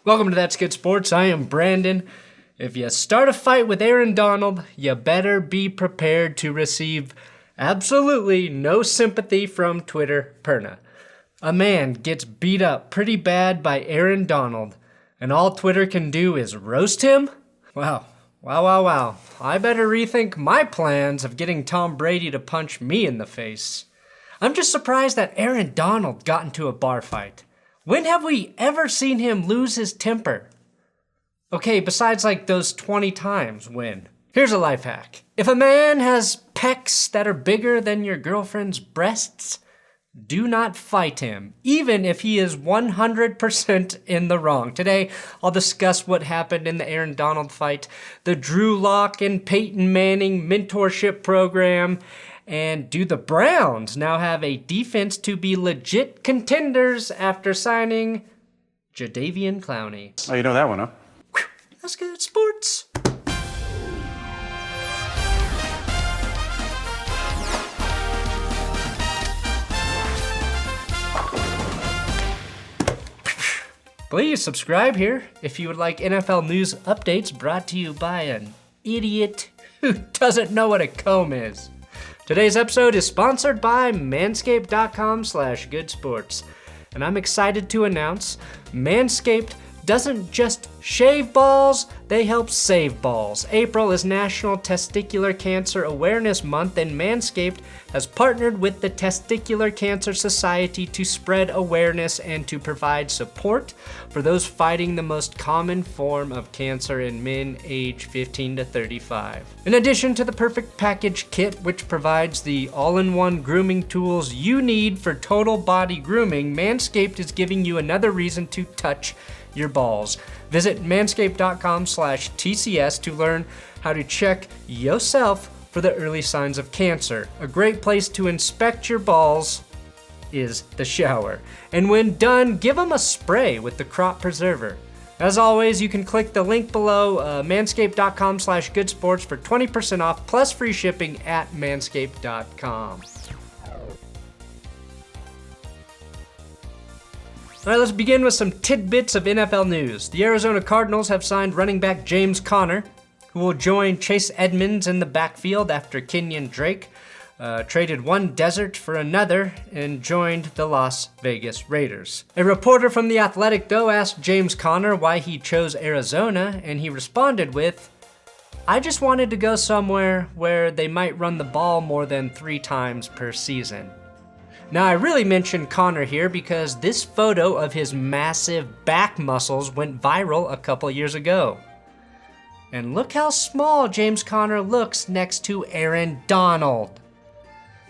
Welcome to That's Good Sports. I am Brandon. If you start a fight with Aaron Donald, you better be prepared to receive absolutely no sympathy from Twitter Perna. A man gets beat up pretty bad by Aaron Donald, and all Twitter can do is roast him? Wow. I better rethink my plans of getting Tom Brady to punch me in the face. I'm just surprised that Aaron Donald got into a bar fight. When have we ever seen him lose his temper? Okay, besides like those 20 times when. Here's a life hack. If a man has pecs that are bigger than your girlfriend's breasts, do not fight him, even if he is 100% in the wrong. Today, I'll discuss what happened in the Aaron Donald fight, the Drew Lock and Peyton Manning mentorship program, and do the Browns now have a defense to be legit contenders after signing Jadeveon Clowney? Oh, you know that one, huh? That's good sports. Please subscribe here if you would like NFL news updates brought to you by an idiot who doesn't know what a comb is. Today's episode is sponsored by Manscaped.com/goodsports. And I'm excited to announce Manscaped doesn't just shave balls, they help save balls. April is National Testicular Cancer Awareness Month, and Manscaped has partnered with the Testicular Cancer Society to spread awareness and to provide support for those fighting the most common form of cancer in men aged 15 to 35. In addition to the Perfect Package Kit, which provides the all-in-one grooming tools you need for total body grooming, Manscaped is giving you another reason to touch your balls. Visit manscaped.com/TCS to learn how to check yourself for the early signs of cancer. A great place to inspect your balls is the shower. And when done, give them a spray with the Crop Preserver. As always, you can click the link below, manscaped.com/goodsports for 20% off plus free shipping at manscaped.com. All right, let's begin with some tidbits of NFL news. The Arizona Cardinals have signed running back James Conner, who will join Chase Edmonds in the backfield after Kenyon Drake traded one desert for another and joined the Las Vegas Raiders. A reporter from The Athletic, though, asked James Conner why he chose Arizona, and he responded with, "I just wanted to go somewhere where they might run the ball more than 3 times per season." Now, I really mentioned Conner here because this photo of his massive back muscles went viral a couple years ago. And look how small James Conner looks next to Aaron Donald.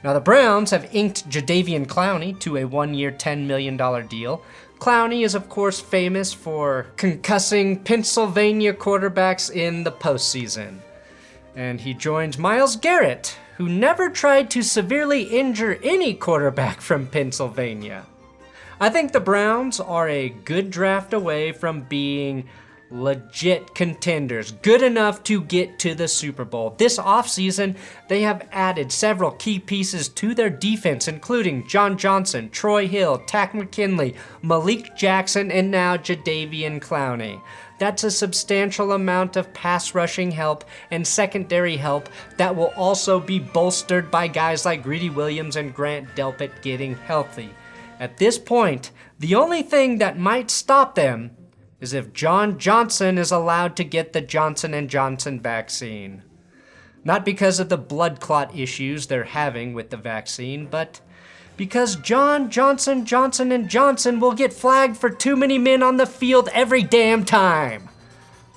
Now, the Browns have inked Jadeveon Clowney to a 1-year, $10 million deal. Clowney is, of course, famous for concussing Pennsylvania quarterbacks in the postseason. And he joins Myles Garrett, who never tried to severely injure any quarterback from Pennsylvania. I think the Browns are a good draft away from being legit contenders, good enough to get to the Super Bowl. This offseason, they have added several key pieces to their defense, including John Johnson, Troy Hill, Takk McKinley, Malik Jackson, and now Jadeveon Clowney. That's a substantial amount of pass rushing help and secondary help that will also be bolstered by guys like Greedy Williams and Grant Delpit getting healthy. At this point, the only thing that might stop them is if John Johnson is allowed to get the Johnson & Johnson vaccine. Not because of the blood clot issues they're having with the vaccine, but because Johnson & Johnson will get flagged for too many men on the field every damn time.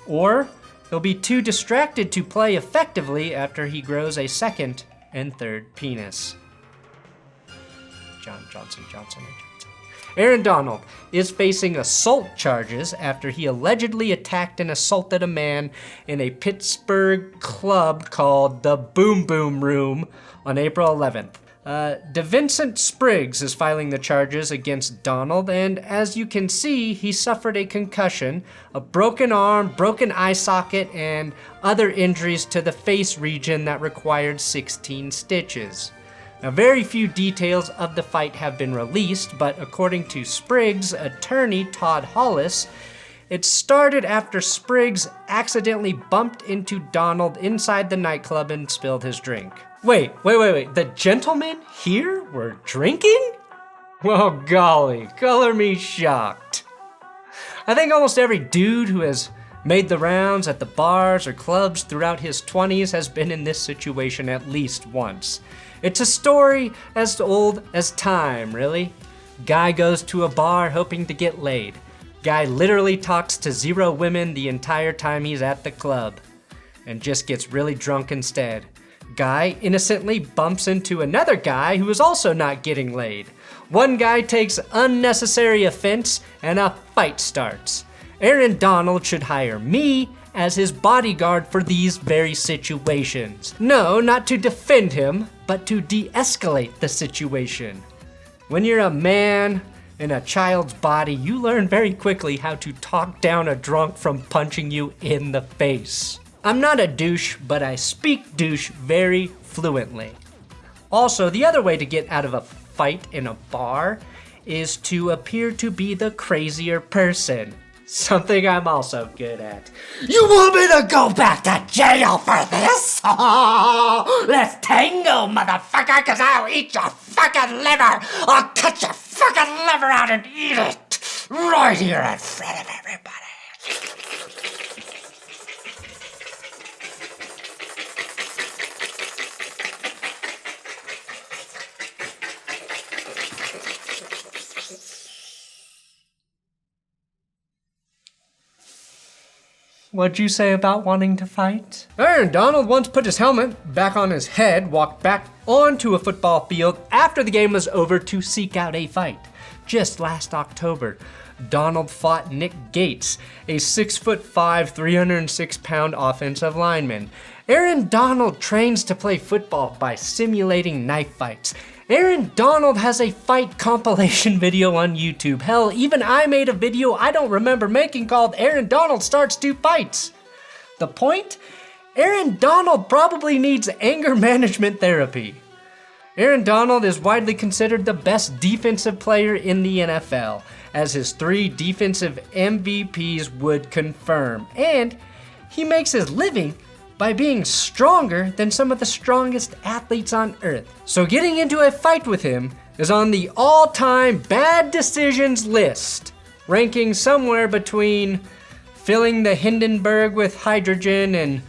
Or he'll be too distracted to play effectively after he grows a second and third penis. Johnson. Aaron Donald is facing assault charges after he allegedly attacked and assaulted a man in a Pittsburgh club called the Boom Boom Room on April 11th. DeVincent Spriggs is filing the charges against Donald, and as you can see, he suffered a concussion, a broken arm, broken eye socket, and other injuries to the face region that required 16 stitches. Now, very few details of the fight have been released, but according to Spriggs' attorney, Todd Hollis, It started after Spriggs accidentally bumped into Donald inside the nightclub and spilled his drink. Wait. The gentlemen here were drinking? Well, golly, color me shocked. I think almost every dude who has made the rounds at the bars or clubs throughout his 20s has been in this situation at least once. It's a story as old as time, really. Guy goes to a bar hoping to get laid. Guy literally talks to 0 women the entire time he's at the club and just gets really drunk instead. Guy innocently bumps into another guy who is also not getting laid. One guy takes unnecessary offense and a fight starts. Aaron Donald should hire me as his bodyguard for these very situations. No, not to defend him, but to de-escalate the situation. When you're a man in a child's body, you learn very quickly how to talk down a drunk from punching you in the face. I'm not a douche, but I speak douche very fluently. Also, the other way to get out of a fight in a bar is to appear to be the crazier person. Something I'm also good at. You want me to go back to jail for this? Oh, let's tango, motherfucker, cause I'll eat your fucking liver. I'll cut your fucking liver out and eat it right here in front of everybody. What'd you say about wanting to fight? Aaron Donald once put his helmet back on his head, walked back onto a football field after the game was over to seek out a fight. Just last October, Donald fought Nick Gates, a 6'5", 306-pound offensive lineman. Aaron Donald trains to play football by simulating knife fights. Aaron Donald has a fight compilation video on YouTube. Hell, even I made a video I don't remember making called Aaron Donald Starts 2 Fights. The point? Aaron Donald probably needs anger management therapy. Aaron Donald is widely considered the best defensive player in the NFL, as his 3 defensive MVPs would confirm. And he makes his living by being stronger than some of the strongest athletes on earth. So getting into a fight with him is on the all-time bad decisions list, ranking somewhere between filling the Hindenburg with hydrogen and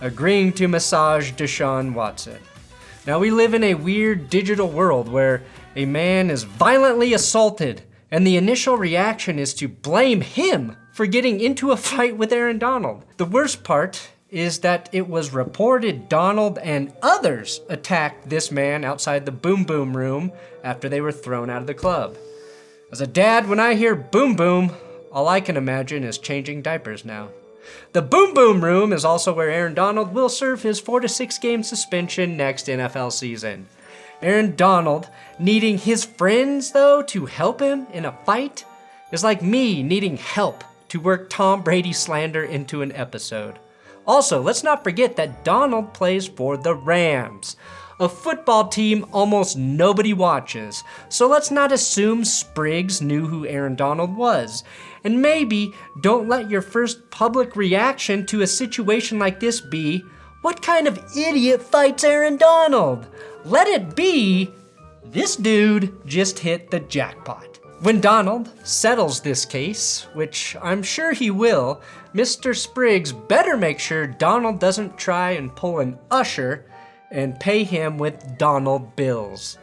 agreeing to massage Deshaun Watson. Now we live in a weird digital world where a man is violently assaulted and the initial reaction is to blame him for getting into a fight with Aaron Donald. The worst part is that it was reported Donald and others attacked this man outside the Boom Boom room after they were thrown out of the club. As a dad, when I hear boom boom, all I can imagine is changing diapers now. The Boom Boom room is also where Aaron Donald will serve his 4 to 6 game suspension next NFL season. Aaron Donald needing his friends, though, to help him in a fight is like me needing help to work Tom Brady slander into an episode. Also, let's not forget that Donald plays for the Rams, a football team almost nobody watches. So let's not assume Spriggs knew who Aaron Donald was. And maybe don't let your first public reaction to a situation like this be, what kind of idiot fights Aaron Donald? Let it be, this dude just hit the jackpot. When Donald settles this case, which I'm sure he will, Mr. Spriggs better make sure Donald doesn't try and pull an Usher and pay him with Donald bills.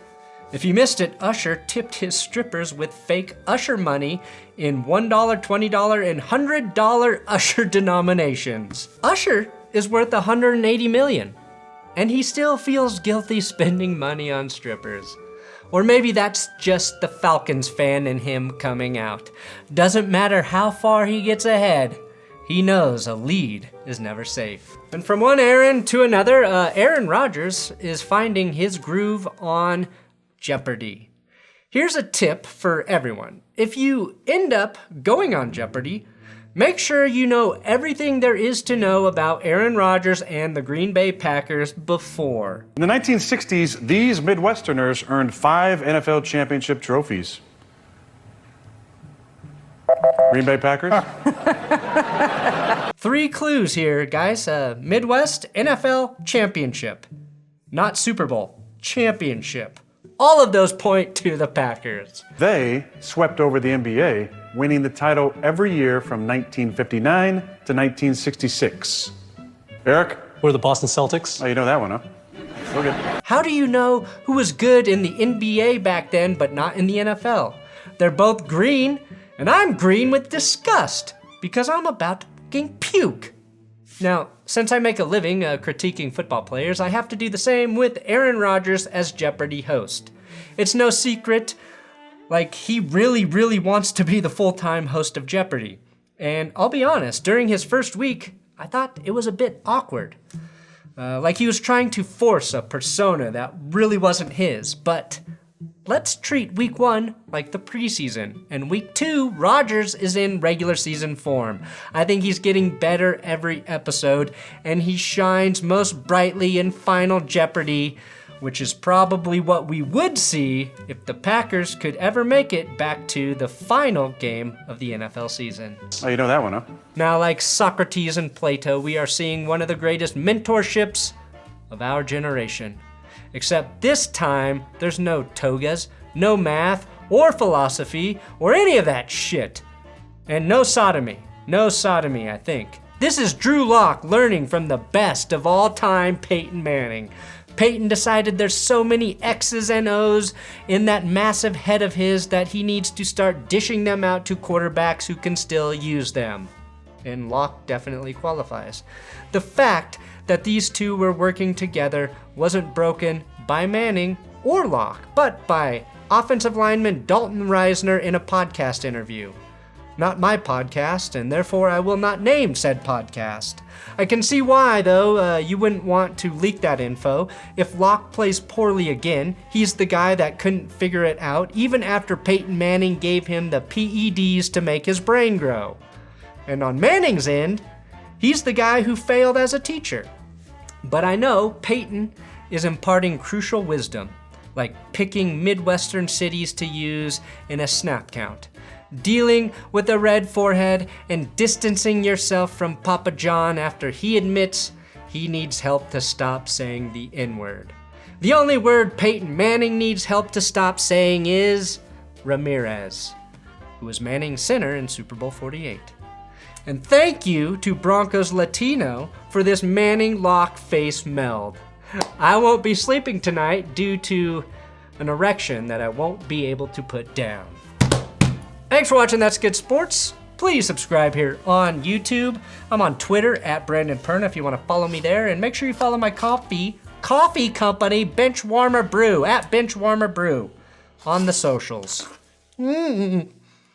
If you missed it, Usher tipped his strippers with fake Usher money in $1, $20, and $100 Usher denominations. Usher is worth $180 million, and he still feels guilty spending money on strippers. Or maybe that's just the Falcons fan in him coming out. Doesn't matter how far he gets ahead, he knows a lead is never safe. And from one Aaron to another, Aaron Rodgers is finding his groove on Jeopardy. Here's a tip for everyone. If you end up going on Jeopardy, make sure you know everything there is to know about Aaron Rodgers and the Green Bay Packers before. In the 1960s, these Midwesterners earned 5 NFL championship trophies. Green Bay Packers? 3 clues here, guys. Midwest NFL championship. Not Super Bowl, championship. All of those point to the Packers. They swept over the NBA, winning the title every year from 1959 to 1966. Eric? We're the Boston Celtics. Oh, you know that one, huh? So good. How do you know who was good in the NBA back then but not in the NFL? They're both green, and I'm green with disgust because I'm about to fucking puke. Now, since I make a living critiquing football players, I have to do the same with Aaron Rodgers as Jeopardy host. It's no secret, like, he really wants to be the full-time host of Jeopardy. And I'll be honest, during his first week, I thought it was a bit awkward. Like he was trying to force a persona that really wasn't his, but let's treat week 1 like the preseason, and week 2, Rodgers is in regular season form. I think he's getting better every episode, and he shines most brightly in Final Jeopardy, which is probably what we would see if the Packers could ever make it back to the final game of the NFL season. Oh, you know that one, huh? Now, like Socrates and Plato, we are seeing one of the greatest mentorships of our generation. Except this time, there's no togas, no math, or philosophy, or any of that shit. And no sodomy, I think. This is Drew Lock learning from the best of all time, Peyton Manning. Peyton decided there's so many X's and O's in that massive head of his that he needs to start dishing them out to quarterbacks who can still use them. And Lock definitely qualifies. The fact that these two were working together wasn't broken by Manning or Lock, but by offensive lineman Dalton Reisner in a podcast interview. Not my podcast, and therefore I will not name said podcast. I can see why, though, you wouldn't want to leak that info. If Locke plays poorly again, he's the guy that couldn't figure it out, even after Peyton Manning gave him the PEDs to make his brain grow. And on Manning's end, he's the guy who failed as a teacher. But I know Peyton is imparting crucial wisdom, like picking Midwestern cities to use in a snap count, dealing with a red forehead, and distancing yourself from Papa John after he admits he needs help to stop saying the N-word. The only word Peyton Manning needs help to stop saying is Ramirez, who was Manning's center in Super Bowl 48. And thank you to Broncos Latino for this Manning-Lock face meld. I won't be sleeping tonight due to an erection that I won't be able to put down. Thanks for watching That's Good Sports. Please subscribe here on YouTube. I'm on Twitter at Brandon Perna if you want to follow me there. And make sure you follow my coffee company, Benchwarmer Brew, at Benchwarmer Brew on the socials.